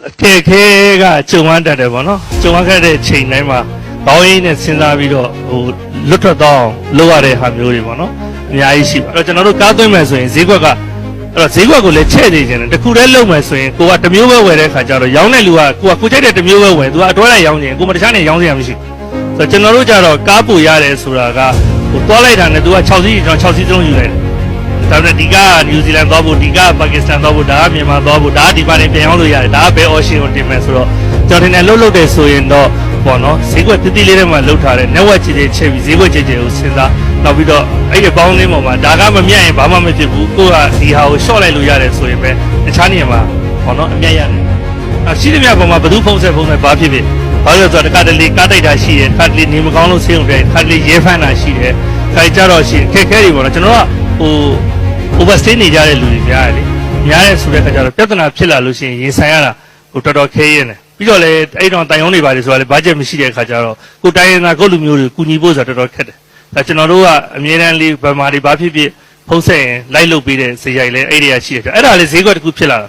ခဲကကြုံရတတ်တယ်ပေါ့နော်ကြုံရခဲ့တဲ့ချိန်တိုင်းမှာဘောင်းရင်းနဲ့စဉ်းစားပြီးတော့လွတ်ထွက်တော့လုပ်ရတဲ့ဟာမျိုးတွေပေါ့နော်အများကြီးရှိပါအဲ့တော့ကျွန်တော်တို့ကားသွင်းမယ်ဆိုရင်ဈေးကွက်ကအဲ့တော့ဈေးကွက်ကိုလည်းချဲ့နေခြင်းတယ်တခုတည်းလုပ်မယ်ဆိုရင်ကိုကတစ်မျိုးပဲဝယ်တဲ့ခါကျတော့ရောင်းတဲ့လူကကိုကြိုက်တဲ့တစ်မျိုးပဲဝယ်သူကအတွဲလိုက်ရောင်းခြင်းကိုမတခြားနေရောင်းစရာမရှိဆိုတော့ကျွန်တော်တို့ကြတော့ကားပူရတယ်ဆိုတာကသွားလိုက်တာနဲ့သူက6စီးကျွန်တော်6စီးစလုံးယူလိုက်တယ်ဒါပေမဲ့ဒီကနယူးဇီလန်သွားဖို့ဒီကပါကစ္စတန်သွားဖို့ဒါကမြန်မာသွားဖို့ဒါကဒီပါနေပြန်ရောက်လို့ရတယ်ဒါကဘယ် option ကိုတင်မယ်ဆိုတော့ကျွန်တော်ထင်တယ်လှုပ်တယ်ဆိုရင်တော့ပေါ့နော်ဈေးကွက်တိတိလေးထဲမှာလှုပ်ထားတဲ့ network ကြီးတွေချက်ပြီးဈေးကွက်ကြီးတွေကိုစဉ်းစားနောက်ပြီးတော့အဲ့ဒီပေါင်းလေးပေါ်မှာဒါကမမြတ်ရင်ဘာမှမဖြစ်ဘူးကိုကဒီဟာကို short လိုက်လို့ရတယ်ဆိုရင်ပဲတခြားနေရာမှာပေါ့နော်အမြတ်ရတယ်ရှိသမျှပေါ်မှာဘယ်သူဖုံးဆက်ဘာဖြစ်ဖြစ်ဘာလို့လဲဆိုတော့တခါတလေကားတိုက်တာရှိတယ်တခါတလေနေမကောင်းလို့ဆေးရုံတိုက်တခါတလေရဲဖမ်းတာရှိတယ်ခိုင်ကြတော့ရှိခက်ခဲတွေပေါ့နော်ကျွန်တော်ကoverstay နေကြတဲ့လူတွေများတယ်လေများတယ်ဆိုတဲ့အခါကျတော့ပြဿနာဖြစ်လာလို့ရှိရင်ရင်ဆိုင်ရတာတော်တော်ခဲရင်တယ်ပြီးတော့လေအဲ့တော့တိုင်ရုံးတွေပါလေဆိုတာလေဘတ်ဂျက်မရှိတဲ့အခါကျတော့ကိုတိုင်းရင်းသားကိုလူမျိုးတွေကူညီဖို့ဆိုတာတော်တော်ခက်တယ်ဒါကျွန်တော်တို့ကအမြဲတမ်းလေးဗမာတွေဘာဖြစ်ဖြစ်ဖုံးဆက်ရင်လိုက်လုပ်ပေးတဲ့ဇေယျိုင်လဲအဲ့ဒီရရှိတယ်အဲ့ဒါလေဈေးကွက်တစ်ခုဖြစ်လာတာ